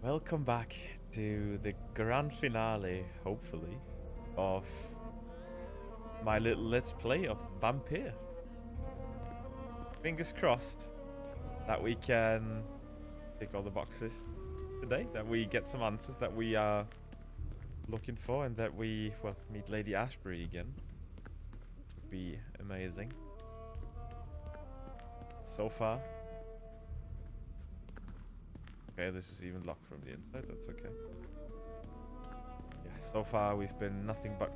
Welcome back to the grand finale, hopefully, of my little let's play of Vampyr. Fingers crossed that we can tick all the boxes today, that we get some answers that we are looking for, and that we, well, meet Lady Ashbury again. Be amazing. So far. Okay, this is even locked from the inside, that's okay. Yeah, so far we've been nothing but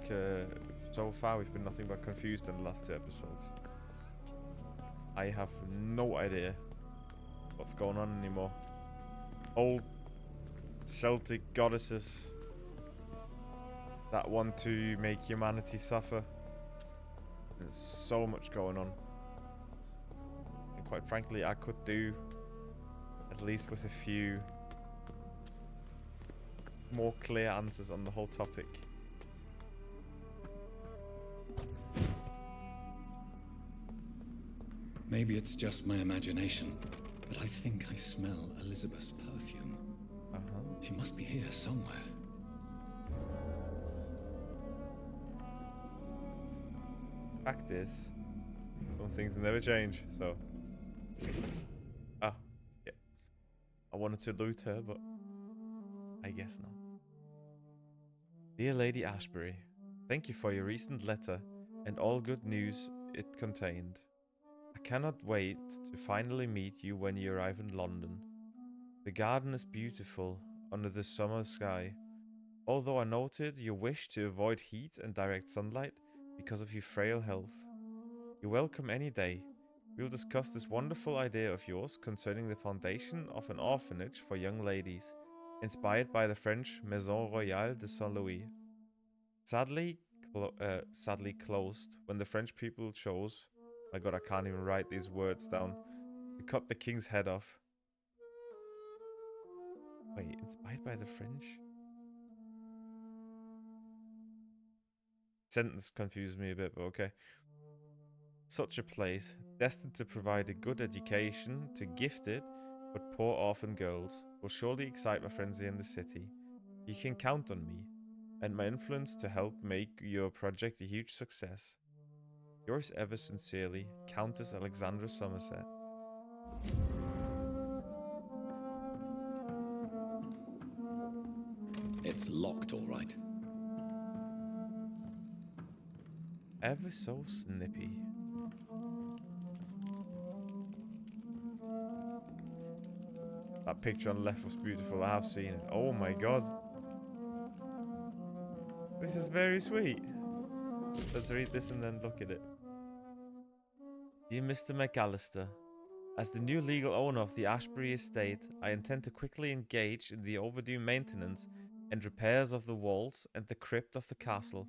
confused in the last two episodes. I have no idea what's going on anymore. Old Celtic goddesses that want to make humanity suffer. There's so much going on. And quite frankly, I could do at least with a few more clear answers on the whole topic. Maybe it's just my imagination, but I think I smell Elizabeth's perfume. She must be here somewhere. Fact is, some things never change, so... Ah, yeah. I wanted to loot her, but I guess not. Dear Lady Ashbury, thank you for your recent letter and all good news it contained. I cannot wait to finally meet you when you arrive in London. The garden is beautiful under the summer sky. Although I noted your wish to avoid heat and direct sunlight because of your frail health. You're welcome any day. We'll discuss this wonderful idea of yours concerning the foundation of an orphanage for young ladies, inspired by the French Maison Royale de Saint-Louis. Sadly closed when the French people chose, my god, I can't even write these words down, to cut the king's head off. Wait, inspired by the French? Sentence confused me a bit, but okay. Such a place, destined to provide a good education to gifted but poor orphan girls, will surely excite my friends here in the city. You can count on me and my influence to help make your project a huge success. Yours ever sincerely, Countess Alexandra Somerset. It's locked, all right. Ever so snippy. That picture on the left was beautiful. I have seen it. Oh my god. This is very sweet. Let's read this and then look at it. Dear Mr. McAllister, as the new legal owner of the Ashbury estate, I intend to quickly engage in the overdue maintenance and repairs of the walls and the crypt of the castle.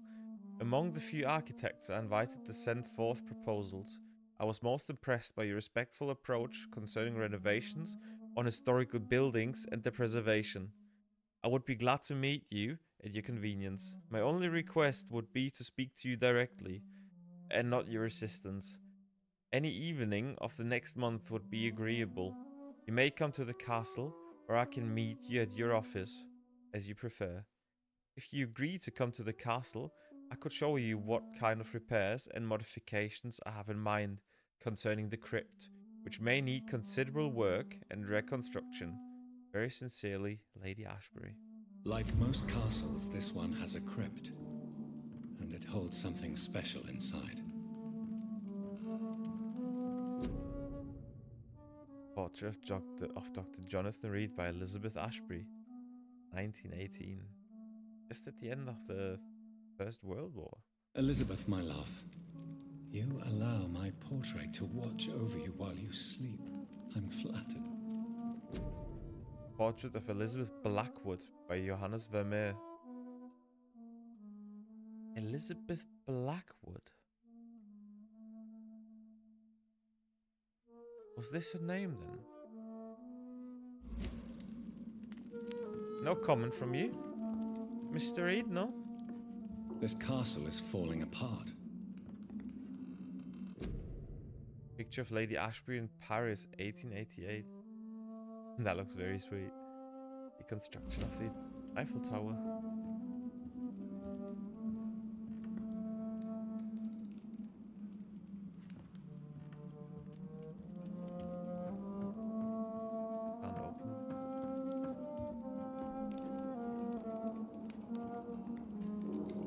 Among the few architects I invited to send forth proposals, I was most impressed by your respectful approach concerning renovations on historical buildings and their preservation. I would be glad to meet you at your convenience. My only request would be to speak to you directly, and not your assistants. Any evening of the next month would be agreeable. You may come to the castle, or I can meet you at your office, as you prefer. If you agree to come to the castle, I could show you what kind of repairs and modifications I have in mind concerning the crypt, which may need considerable work and reconstruction. Very sincerely, Lady Ashbury. Like most castles, this one has a crypt, and it holds something special inside. Portrait of Dr. Jonathan Reed by Elizabeth Ashbury, 1918. Just at the end of the First World War. Elizabeth, my love, you allow my portrait to watch over you while you sleep. I'm flattered. Portrait of Elizabeth Blackwood by Johannes Vermeer. Elizabeth Blackwood? Was this her name then? No comment from you? Mr. Reed, no? This castle is falling apart. Picture of Lady Ashbury in Paris, 1888. That looks very sweet. The construction of the Eiffel Tower. Can't open it.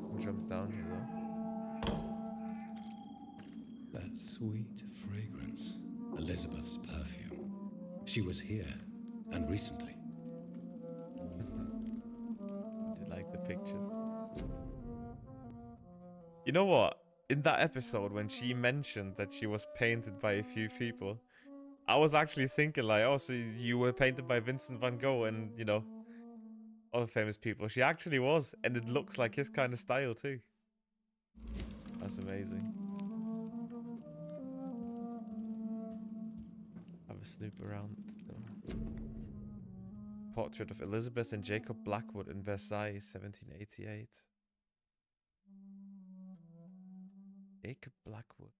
Can jump down here though. That sweet fragrance. Elizabeth's perfume. She was here, and recently. Do you like the pictures? You know what? In that episode, when she mentioned that she was painted by a few people, I was actually thinking like, oh, so you were painted by Vincent van Gogh and, you know, other famous people. She actually was, and it looks like his kind of style too. That's amazing. Have a snoop around. Portrait of Elizabeth and Jacob Blackwood in Versailles, 1788. Jacob Blackwood.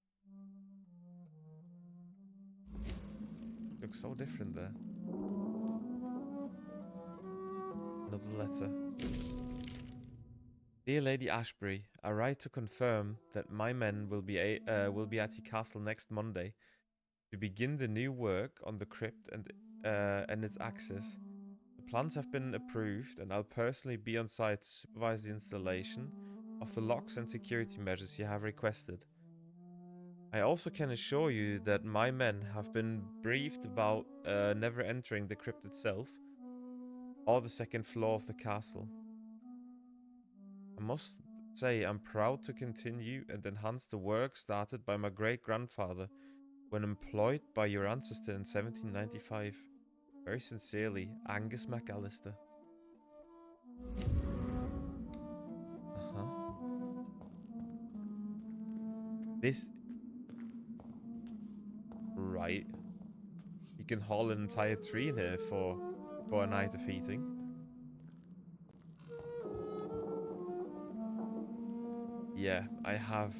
Looks so different there. Another letter. Dear Lady Ashbury, I write to confirm that my men will be at your castle next Monday to begin the new work on the crypt and its access. The plans have been approved, and I'll personally be on site to supervise the installation of the locks and security measures you have requested. I also can assure you that my men have been briefed about never entering the crypt itself or the second floor of the castle. I must say I'm proud to continue and enhance the work started by my great-grandfather when employed by your ancestor in 1795. Very sincerely, Angus McAllister. This... Right. You can haul an entire tree in here for a night of heating. Yeah, I have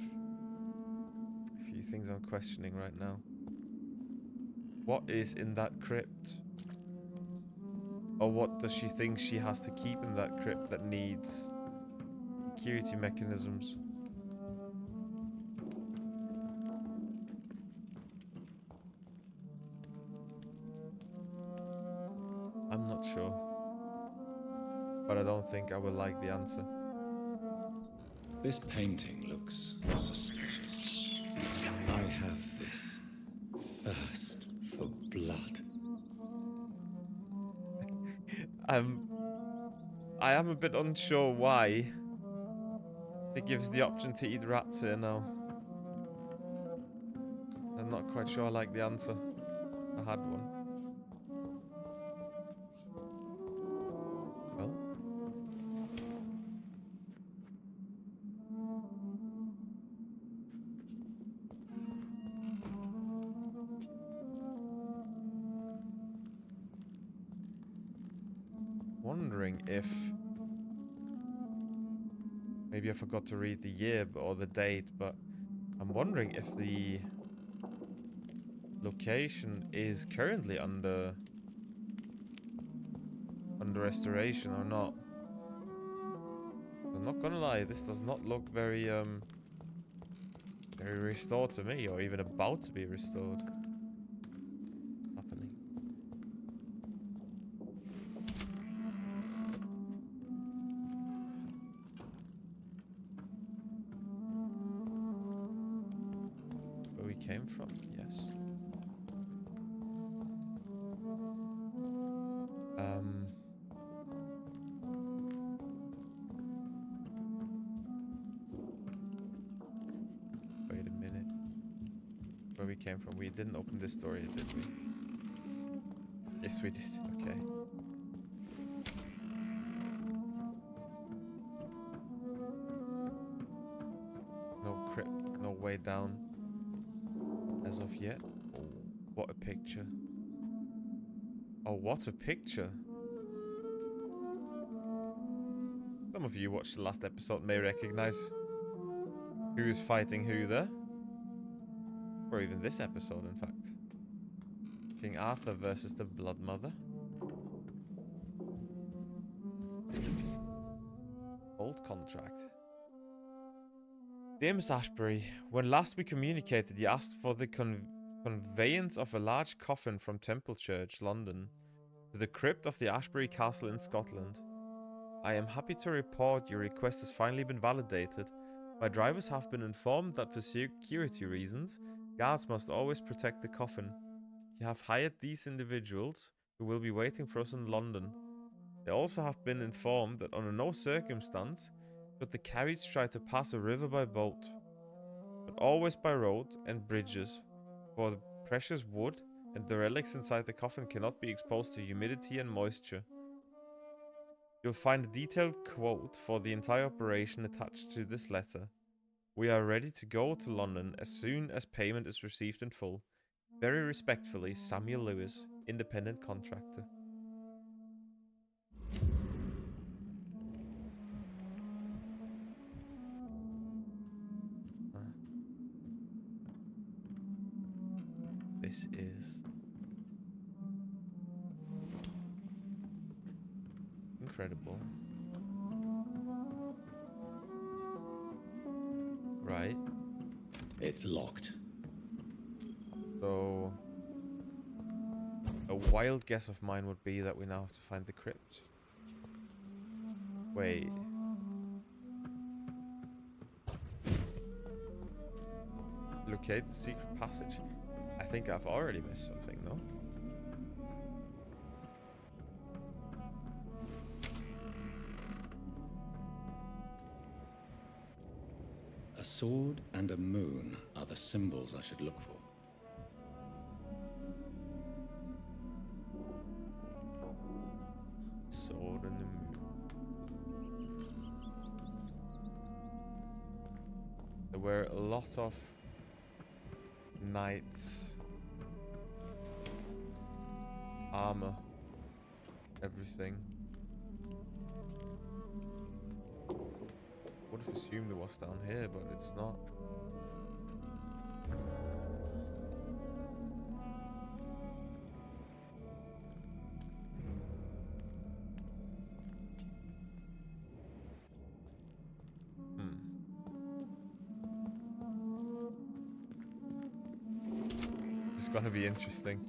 a few things I'm questioning right now. What is in that crypt? Or what does she think she has to keep in that crypt that needs security mechanisms? I'm not sure. But I don't think I will like the answer. This painting looks suspicious. I have this thirst for blood. I am a bit unsure why it gives the option to eat rats here now. I'm not quite sure I like the answer. I had one. Well. Wondering if maybe I forgot to read the year or the date, but I'm wondering if the location is currently under restoration or not. I'm not gonna lie, this does not look very very restored to me, or even about to be restored. Happening. Where we came from? Yes. Wait a minute. Where we came from? We didn't open this door yet, did we? Yes, we did. Okay. No crypt, no way down as of yet. Oh, what a picture. Oh, what a picture. Some of you watched the last episode may recognize who's fighting who there. Or even this episode, in fact. King Arthur versus the Blood Mother. Old contract. Dear Miss Ashbury, when last we communicated, you asked for the conveyance of a large coffin from Temple Church, London, to the crypt of the Ashbury Castle in Scotland. I am happy to report your request has finally been validated. My drivers have been informed that for security reasons, guards must always protect the coffin. You have hired these individuals, who will be waiting for us in London. They also have been informed that under no circumstance should the carriage try to pass a river by boat, but always by road and bridges, for the precious wood and the relics inside the coffin cannot be exposed to humidity and moisture. You'll find a detailed quote for the entire operation attached to this letter. We are ready to go to London as soon as payment is received in full. Very respectfully, Samuel Lewis, Independent Contractor. This is incredible. Right. It's locked. So, a wild guess of mine would be that we now have to find the crypt. Wait. Locate the secret passage. I think I've already missed something, no? A sword and a moon are the symbols I should look for. Sword and the moon. There were a lot of knights, armor, everything. Would have assumed it was down here, but it's not. It's gonna be interesting.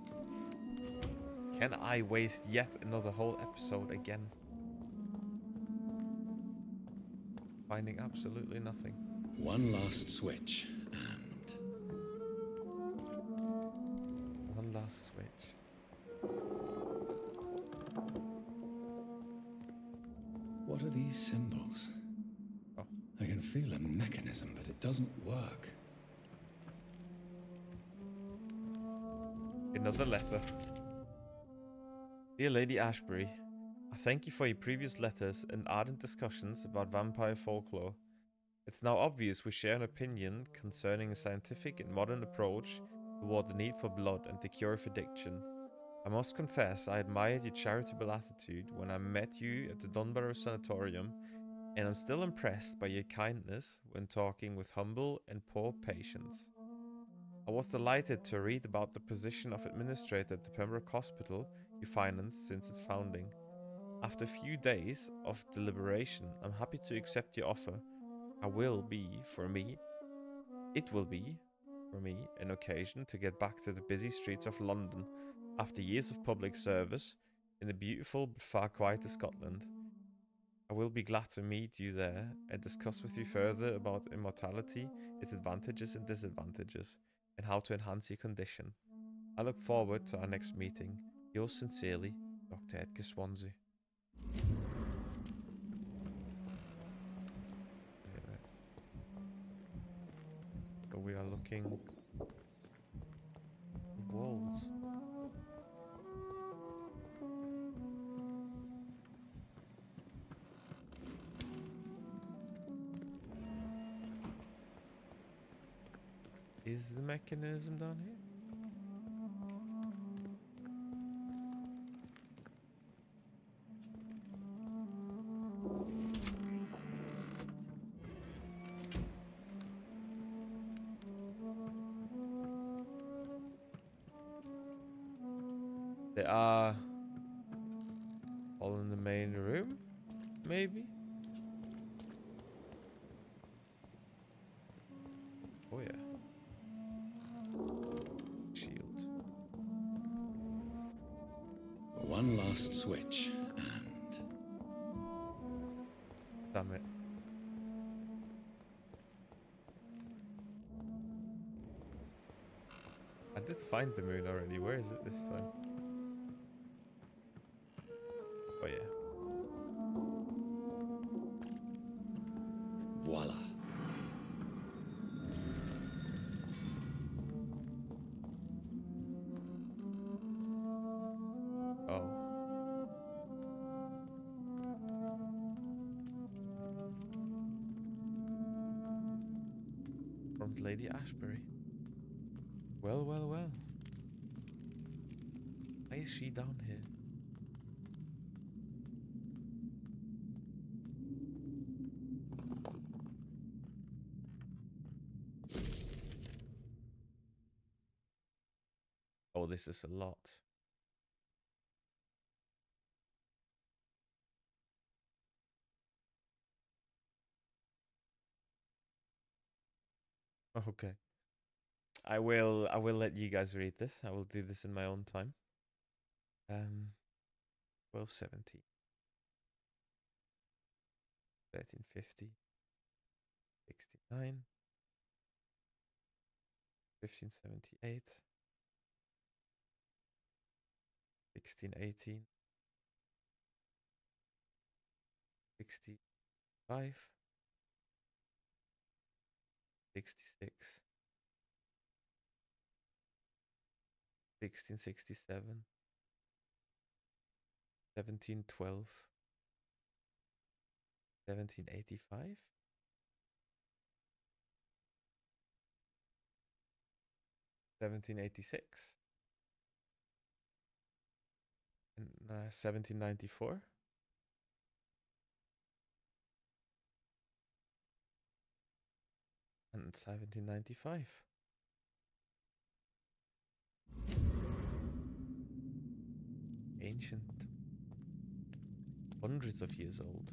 Can I waste yet another whole episode again? Finding absolutely nothing. One last switch, and... One last switch. What are these symbols? Oh. I can feel a mechanism, but it doesn't work. Another letter. Dear Lady Ashbury, I thank you for your previous letters and ardent discussions about vampire folklore. It's now obvious we share an opinion concerning a scientific and modern approach toward the need for blood and the cure of addiction. I must confess I admired your charitable attitude when I met you at the Dunbarrow Sanatorium, and I'm still impressed by your kindness when talking with humble and poor patients. I was delighted to read about the position of administrator at the Pembroke Hospital you financed since its founding. After a few days of deliberation, I'm happy to accept your offer. It will be, for me, an occasion to get back to the busy streets of London after years of public service in the beautiful but far quieter Scotland. I will be glad to meet you there and discuss with you further about immortality, its advantages and disadvantages, and how to enhance your condition. I look forward to our next meeting. Yours sincerely, Dr. Edgar Swansea. So we are looking at walls. Is the mechanism down here? They are all in the main room. maybe? Oh yeah. Shield. One last switch and... Damn it. I did find the moon already. Where is it this time? Oh yeah. Voila. Oh. From Lady Ashbury. Well, well, well. Why is she down here? Oh, this is a lot. Okay. I will let you guys read this. I will do this in my own time. 1270. 1350. 69. 1578. 1618. 65. 66. 1667. 1712. 1785. 1786. And 1794. And 1795. Ancient. Hundreds of years old.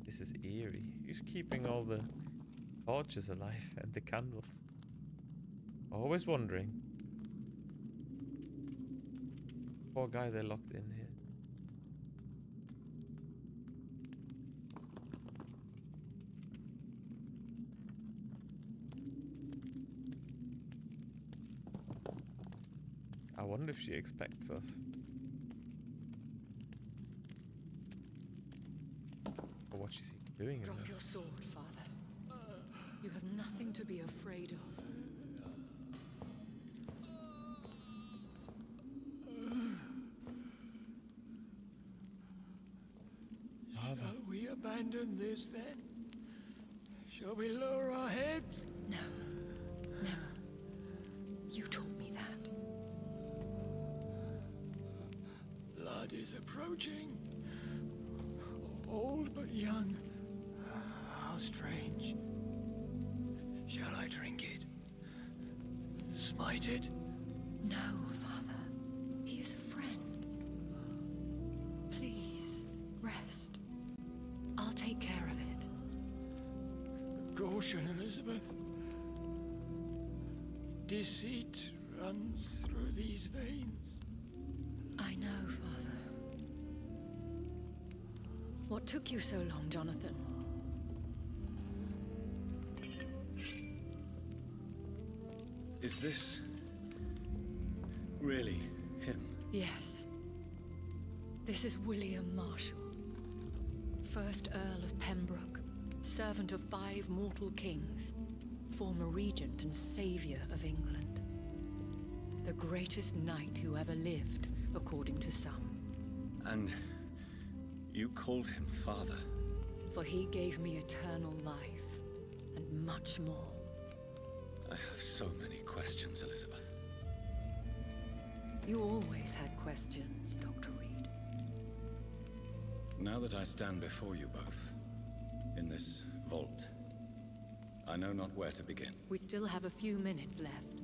This is eerie. Who's keeping all the torches alive and the candles? Always wondering. Poor guy they locked in here. I wonder if she expects us. Or what she's doing in Drop there. your sword, Father. You have nothing to be afraid of. Shall we abandon this then? Shall we lower our heads? No. Never. You taught me that. Blood is approaching. Old but young. How strange. Shall I drink it? Smite it? No, Father. He is a friend. Please, rest. I'll take care of it. Caution, Elizabeth. Deceit runs through these veins. I know, Father. What took you so long, Jonathan? Is this really him? Yes. This is William Marshall, 1st Earl of Pembroke, servant of 5 mortal kings, former regent and savior of England. The greatest knight who ever lived, according to some. And you called him father? For he gave me eternal life, and much more. I have so many questions, Elizabeth. You always had questions, Dr. Reed. Now that I stand before you both, in this vault, I know not where to begin. We still have a few minutes left.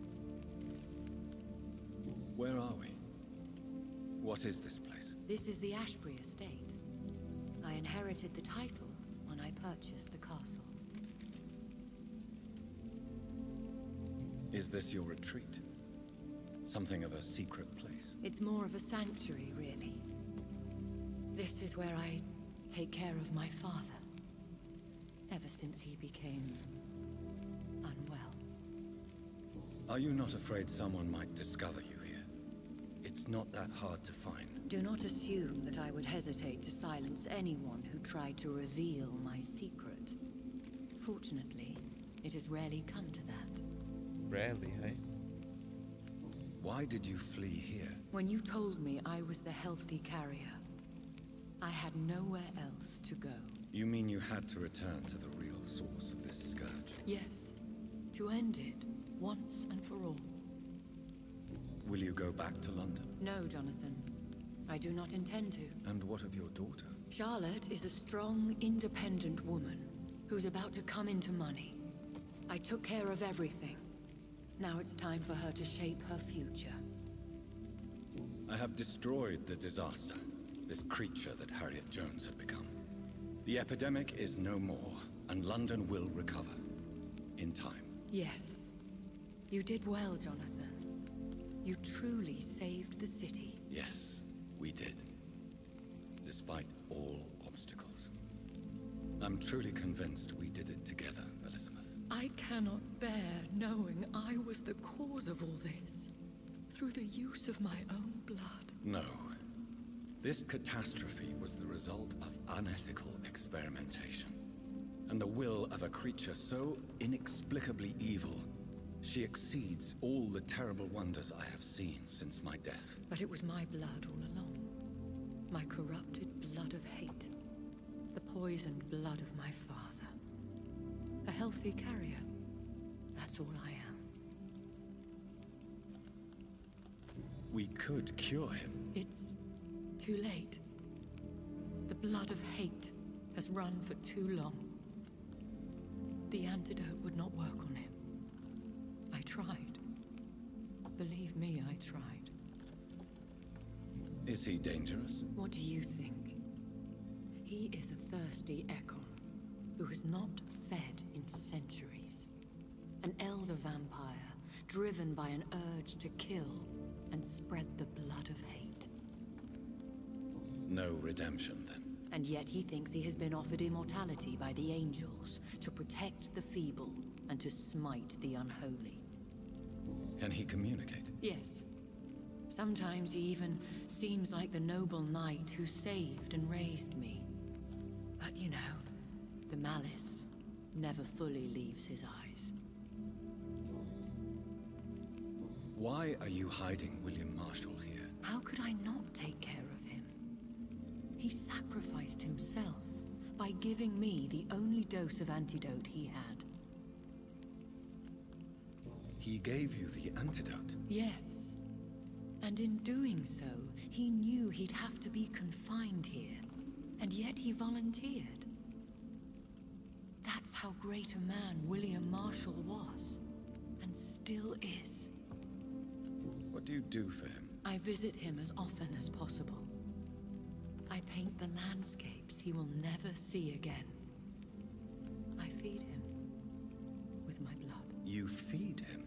Where are we? What is this place? This is the Ashbury estate. I inherited the title when I purchased the castle. Is this your retreat? Something of a secret place? It's more of a sanctuary, really. This is where I take care of my father. Ever since he became unwell. Are you not afraid someone might discover you here? It's not that hard to find. Do not assume that I would hesitate to silence anyone who tried to reveal my secret. Fortunately, it has rarely come to that. Rarely, hey? Why did you flee here? When you told me I was the healthy carrier, I had nowhere else to go. You mean you had to return to the real source of this scourge? Yes, to end it once and for all. Will you go back to London? No, Jonathan. I do not intend to. And what of your daughter? Charlotte is a strong, independent woman who's about to come into money. I took care of everything. Now it's time for her to shape her future. I have destroyed the disaster, this creature that Harriet Jones had become. The epidemic is no more, and London will recover. In time. Yes. You did well, Jonathan. You truly saved the city. Yes, we did. Despite all obstacles. I'm truly convinced we did it together, Elizabeth. I cannot bear knowing I was the cause of all this. Through the use of my own blood. No. This catastrophe was the result of unethical experimentation. And the will of a creature so inexplicably evil, she exceeds all the terrible wonders I have seen since my death. But it was my blood all along. My corrupted blood of hate. The poisoned blood of my father. A healthy carrier. That's all I am. We could cure him. It's too late. The blood of hate has run for too long. The antidote would not work on him. I tried. Believe me, I tried. Is he dangerous? What do you think? He is a thirsty Ekon who has not fed in centuries. An elder vampire driven by an urge to kill and spread the blood of hate. No redemption, then. And yet he thinks he has been offered immortality by the angels to protect the feeble and to smite the unholy. Can he communicate? Yes. Sometimes he even seems like the noble knight who saved and raised me. But you know, the malice never fully leaves his eyes. Why are you hiding William Marshall here? How could I not take care of him? He sacrificed himself by giving me the only dose of antidote he had. He gave you the antidote? Yes. And in doing so, he knew he'd have to be confined here. And yet he volunteered. That's how great a man William Marshall was. And still is. What do you do for him? I visit him as often as possible. I paint the landscapes he will never see again. I feed him with my blood. You feed him?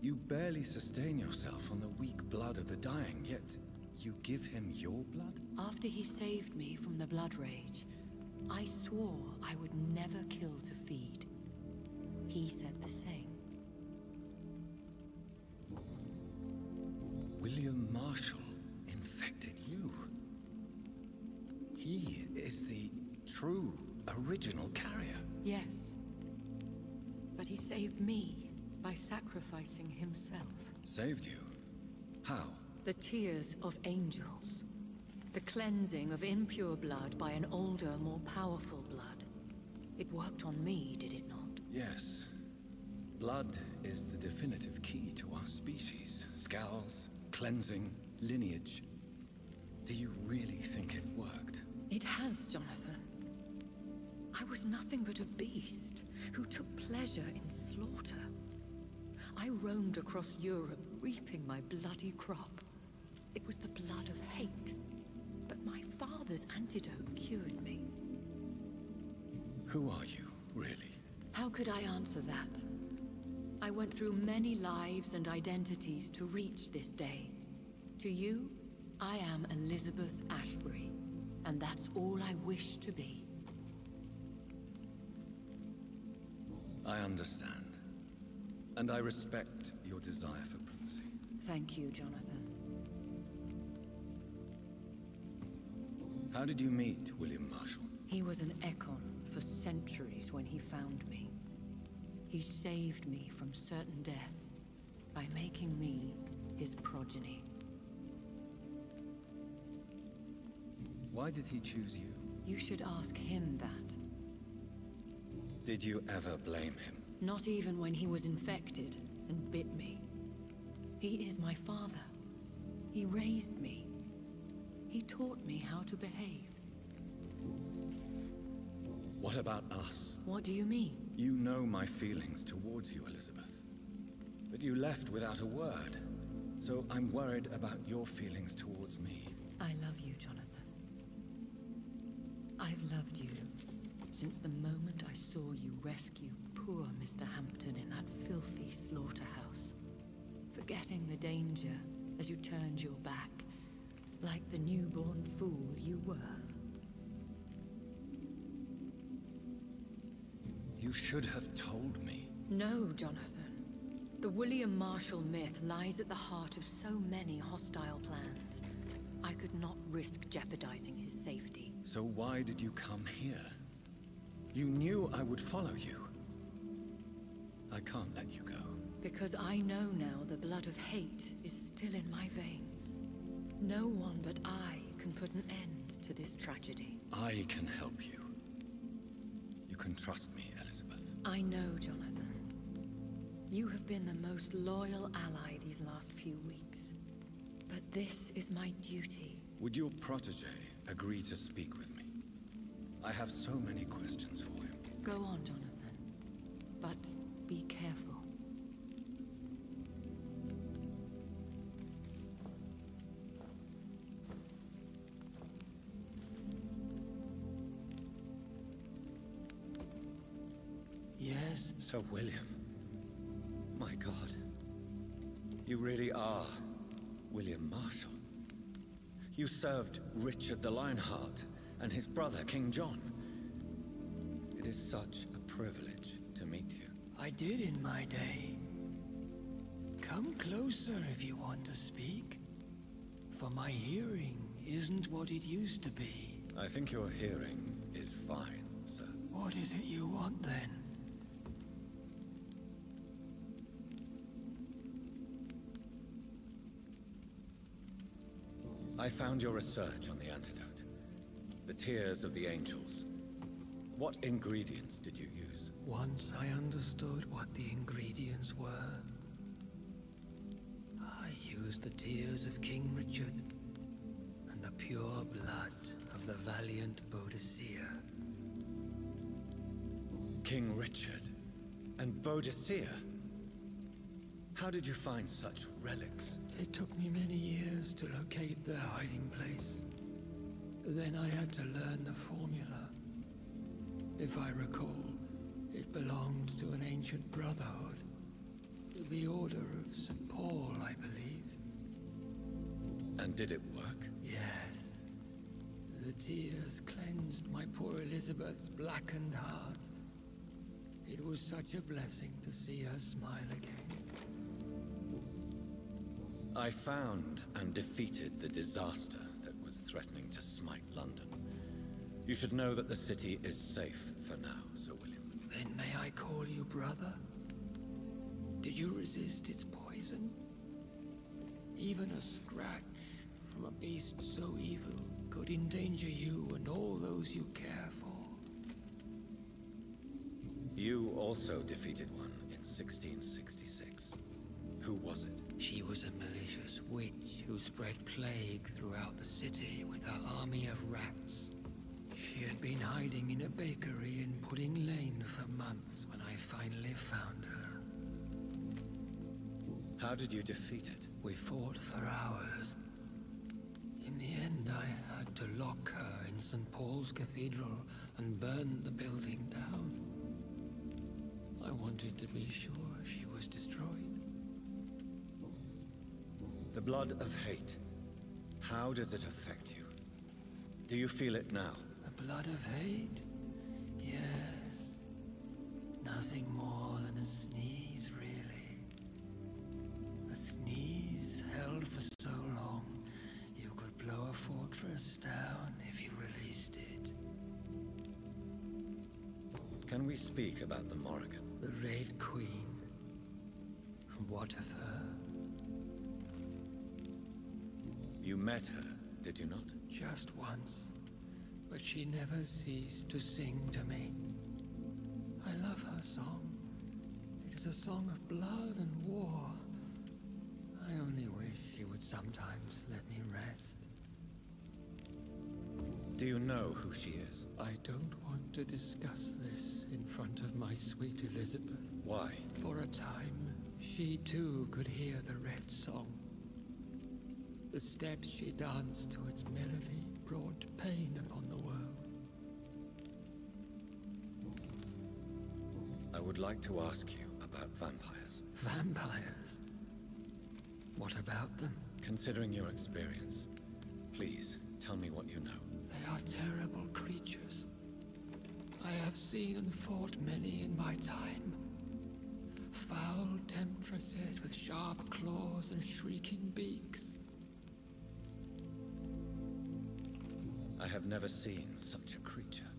You barely sustain yourself on the weak blood of the dying, yet you give him your blood? After he saved me from the blood rage, I swore I would never kill to feed. He said the same. William Marshall infected you. He is the true, original carrier. Yes. But he saved me by sacrificing himself. Saved you? How? The tears of angels. The cleansing of impure blood by an older, more powerful blood. It worked on me, did it not? Yes. Blood is the definitive key to our species. Scowls, cleansing, lineage. Do you really think it worked? It has, Jonathan. I was nothing but a beast, who took pleasure in slaughter. I roamed across Europe, reaping my bloody crop. It was the blood of hate, but my father's antidote cured me. Who are you, really? How could I answer that? I went through many lives and identities to reach this day. To you, I am Elizabeth Ashbury, and that's all I wish to be. I understand. And I respect your desire for privacy. Thank you, Jonathan. How did you meet William Marshall? He was an Ekon for centuries when he found me. He saved me from certain death by making me his progeny. Why did he choose you? You should ask him that. Did you ever blame him? Not even when he was infected and bit me. He is my father. He raised me. He taught me how to behave. What about us? What do you mean? You know my feelings towards you, Elizabeth. But you left without a word. So I'm worried about your feelings towards me. I love you, Jonathan. I've loved you since the moment I saw you rescue poor Mr. Hampton in that filthy slaughterhouse, forgetting the danger as you turned your back, like the newborn fool you were. You should have told me. No, Jonathan. The William Marshall myth lies at the heart of so many hostile plans. I could not risk jeopardizing his safety. So why did you come here? You knew I would follow you. I can't let you go. Because I know now the blood of hate is still in my veins. No one but I can put an end to this tragedy. I can help you. You can trust me, Elizabeth. I know, Jonathan. You have been the most loyal ally these last few weeks. But this is my duty. Would your protege agree to speak with me? I have so many questions for him. Go on, Jonathan. But be careful. Yes? Sir William. My God. You really are William Marshall. You served Richard the Lionheart and his brother, King John. It is such a privilege to meet you. I did in my day. Come closer if you want to speak. For my hearing isn't what it used to be. I think your hearing is fine, sir. What is it you want then? I found your research on the antidote. The tears of the angels. What ingredients did you use? Once I understood what the ingredients were, I used the tears of King Richard and the pure blood of the valiant Boadicea. King Richard and Boadicea? How did you find such relics? It took me many years to locate their hiding place. Then I had to learn the formula. If I recall, it belonged to an ancient brotherhood. The Order of St. Paul, I believe. And did it work? Yes. The tears cleansed my poor Elizabeth's blackened heart. It was such a blessing to see her smile again. I found and defeated the disaster that was threatening to smite London. You should know that the city is safe for now, Sir William. Then may I call you brother? Did you resist its poison? Even a scratch from a beast so evil could endanger you and all those you care for. You also defeated one in 1666. Who was it? She was a malicious witch who spread plague throughout the city with her army of rats. She She had been hiding in a bakery in Pudding Lane for months when I finally found her. How did you defeat it? We fought for hours. In the end, I had to lock her in St. Paul's Cathedral and burn the building down. I wanted to be sure she was destroyed. The blood of hate. How does it affect you? Do you feel it now? The blood of hate? Yes. Nothing more than a sneeze, really. A sneeze held for so long, you could blow a fortress down if you released it. Can we speak about the Morrigan? The Red Queen. What of her? You met her, did you not? Just once. But she never ceased to sing to me. I love her song. It is a song of blood and war. I only wish she would sometimes let me rest. Do you know who she is? I don't want to discuss this in front of my sweet Elizabeth. Why? For a time, she too could hear the Red Song. The steps she danced to its melody brought pain upon the world. I would like to ask you about vampires. Vampires? What about them? Considering your experience, please tell me what you know. They are terrible creatures. I have seen and fought many in my time. Foul temptresses with sharp claws and shrieking beaks. I have never seen such a creature.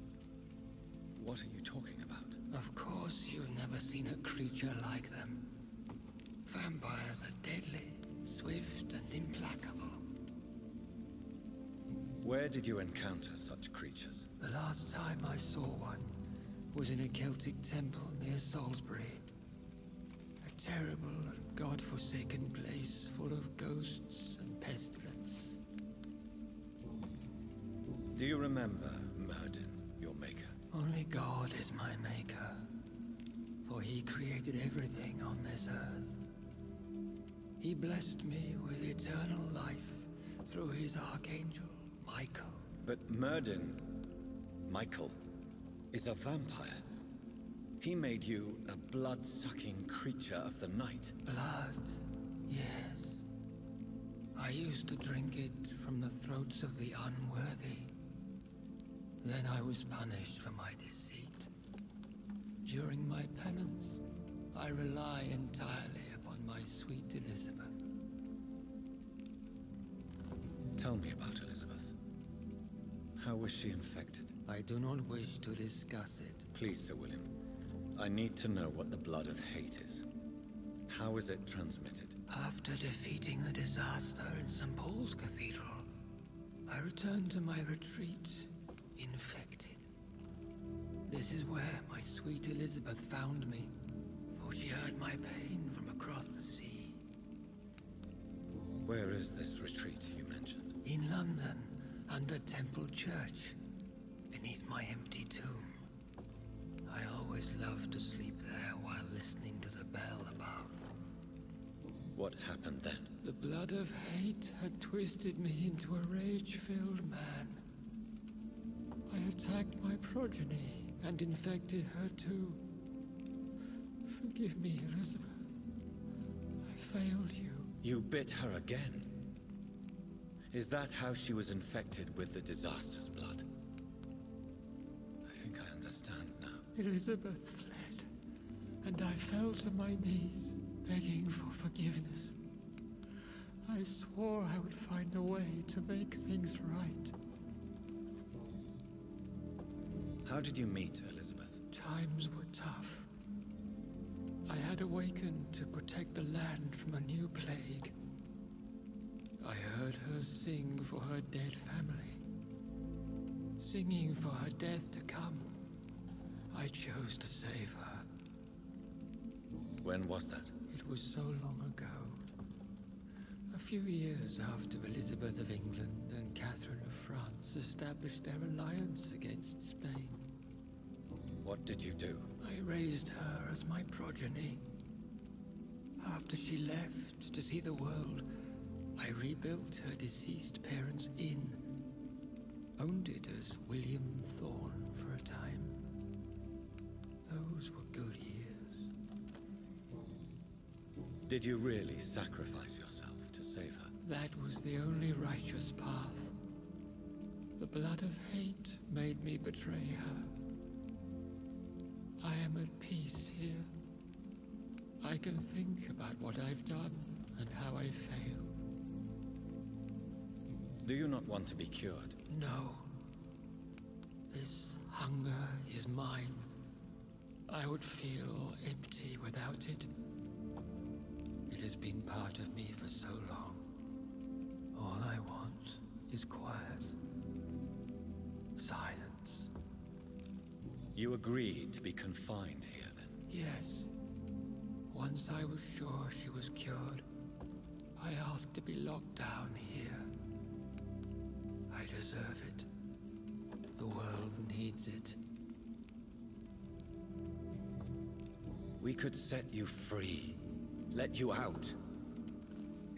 What are you talking about? Of course you've never seen a creature like them. Vampires are deadly, swift and implacable. Where did you encounter such creatures? The last time I saw one was in a Celtic temple near Salisbury. A terrible and god-forsaken place full of ghosts and pestilence. Do you remember Myrddin, your maker? Only God is my maker, for he created everything on this earth. He blessed me with eternal life through his archangel, Michael. But Myrddin, Michael, is a vampire. He made you a blood-sucking creature of the night. Blood, yes. I used to drink it from the throats of the unworthy. Then I was punished for my deceit. During my penance, I rely entirely upon my sweet Elizabeth. Tell me about Elizabeth. How was she infected? I do not wish to discuss it. Please, Sir William. I need to know what the blood of hate is. How is it transmitted? After defeating the disaster in St. Paul's Cathedral, I returned to my retreat, infected. This is where my sweet Elizabeth found me, for she heard my pain from across the sea. Where is this retreat you mentioned? In London, under Temple Church, beneath my empty tomb. I always loved to sleep there while listening to the bell above. What happened then? The blood of hate had twisted me into a rage-filled man. I attacked my progeny and infected her too. Forgive me, Elizabeth. I failed you. You bit her again? Is that how she was infected with the disaster's blood? I think I understand now. Elizabeth fled, and I fell to my knees, begging for forgiveness. I swore I would find a way to make things right. How did you meet Elizabeth? Times were tough. I had awakened to protect the land from a new plague. I heard her sing for her dead family. Singing for her death to come. I chose to save her. When was that? It was so long ago. A few years after Elizabeth of England and Catherine of France established their alliance against Spain. What did you do? I raised her as my progeny. After she left to see the world, I rebuilt her deceased parents' inn. Owned it as William Thorne for a time. Those were good years. Did you really sacrifice yourself to save her? That was the only righteous path. The blood of hate made me betray her. I am at peace here. I can think about what I've done and how I failed. Do you not want to be cured? No. This hunger is mine. I would feel empty without it. It has been part of me for so long. All I want is quiet. Silence. You agreed to be confined here, then? Yes. Once I was sure she was cured, I asked to be locked down here. I deserve it. The world needs it. We could set you free. Let you out.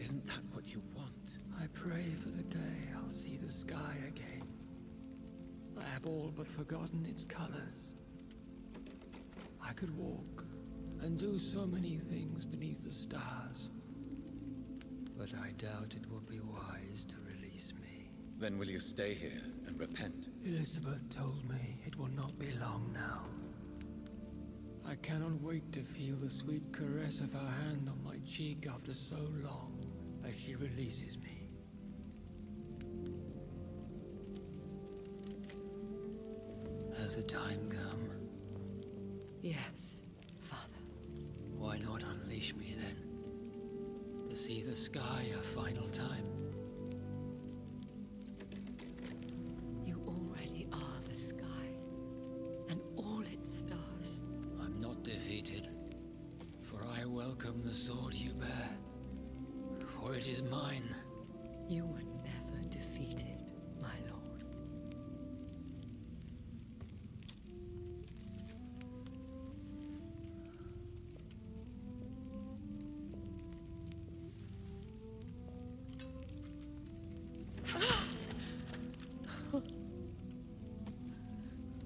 Isn't that what you want? I pray for the day I'll see the sky again. I have all but forgotten its colors. I could walk and do so many things beneath the stars. But I doubt it will be wise to release me. Then will you stay here and repent? Elizabeth told me it will not be long now. I cannot wait to feel the sweet caress of her hand on my cheek after so long as she releases me. Has the time come? Yes, Father. Why not unleash me then? To see the sky a final time. You already are the sky, and all its stars. I'm not defeated, for I welcome the sword you bear, for it is mine. You were never defeated, my lord.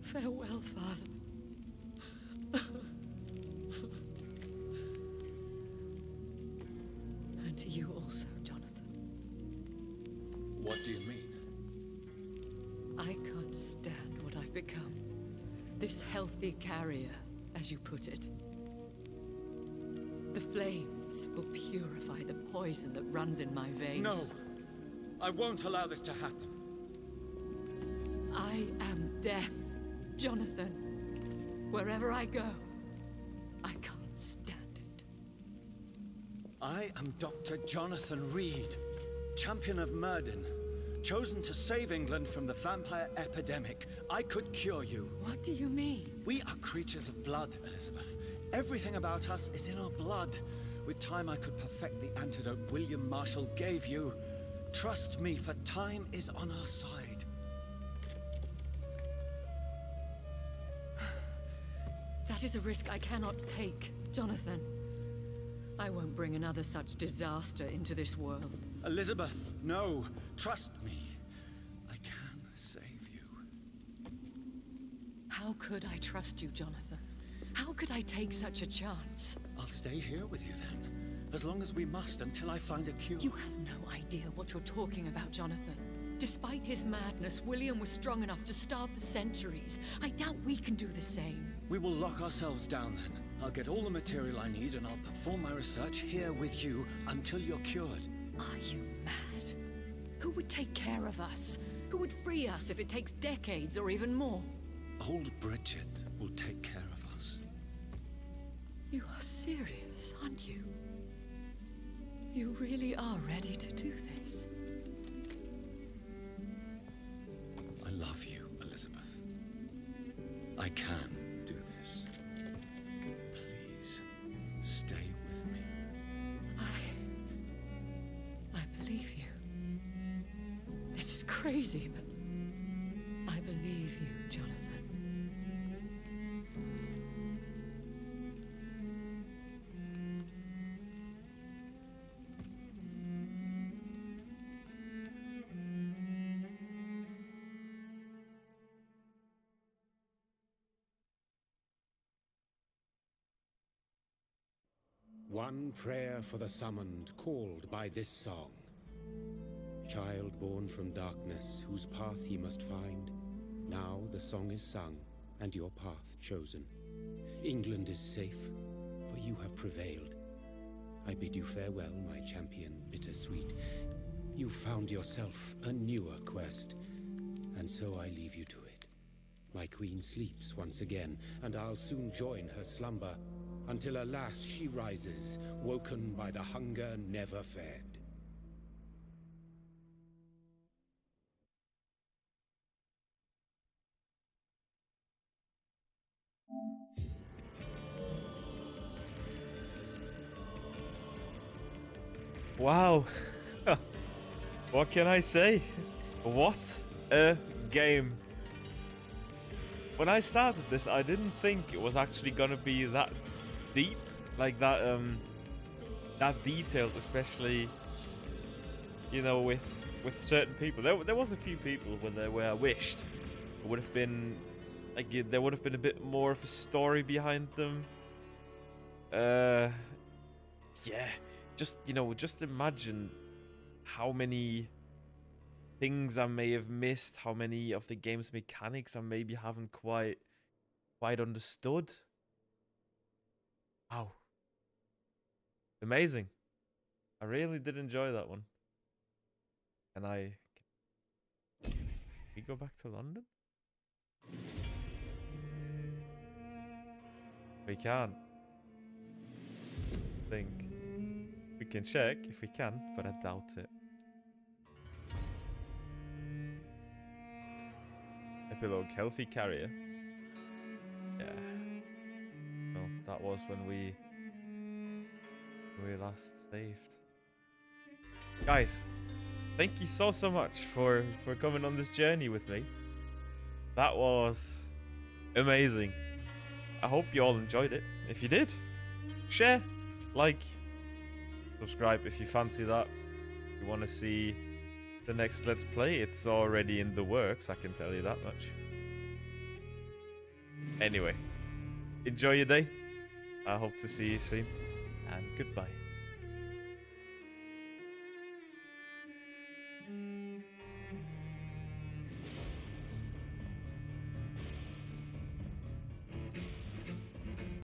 Farewell, Father. And to you also, Jonathan. What do you mean? I can't stand what I've become. This healthy carrier, as you put it. The flames will purify the poison that runs in my veins. No! I won't allow this to happen. I am death, Jonathan. Wherever I go, I can't stand it. I am Dr. Jonathan Reed, champion of Myrddin, chosen to save England from the vampire epidemic. I could cure you. What do you mean? We are creatures of blood, Elizabeth. Everything about us is in our blood. With time, I could perfect the antidote William Marshall gave you. Trust me, for time is on our side. That is a risk I cannot take, Jonathan. I won't bring another such disaster into this world. Elizabeth, no. Trust me. I can save you. How could I trust you, Jonathan? How could I take such a chance? I'll stay here with you then. As long as we must, until I find a cure. You have no idea what you're talking about, Jonathan. Despite his madness, William was strong enough to starve for centuries. I doubt we can do the same. We will lock ourselves down then. I'll get all the material I need and I'll perform my research here with you until you're cured. Are you mad? Who would take care of us? Who would free us if it takes decades or even more? Old Bridget will take care of us. You are serious, aren't you? You really are ready to do this? I love you, Elizabeth. I can do this. Please, stay with me. I crazy, but I believe you, Jonathan. One prayer for the summoned, called by this song. Child born from darkness, whose path ye must find. Now the song is sung, and your path chosen. England is safe, for you have prevailed. I bid you farewell, my champion bittersweet. You found yourself a newer quest, and so I leave you to it. My queen sleeps once again, and I'll soon join her slumber, until alas she rises, woken by the hunger never fed. Wow. What can I say? What a game. When I started this, I didn't think it was actually gonna be that deep, like that that detailed, especially, you know, with certain people. There was a few people where I wished it would have been like there would have been a bit more of a story behind them. Yeah, just, you know, just imagine how many things I may have missed, how many of the game's mechanics I maybe haven't quite understood. Wow. Amazing. I really did enjoy that one. And we go back to London? We can't. I think we can check if we can, but I doubt it. Epilogue, healthy carrier. Yeah. No, that was when we last saved. Guys, thank you so much for coming on this journey with me. That was amazing. I hope you all enjoyed it. If you did, share, like, subscribe if you fancy that. If you want to see the next Let's Play, it's already in the works, I can tell you that much. Anyway, enjoy your day. I hope to see you soon, and goodbye.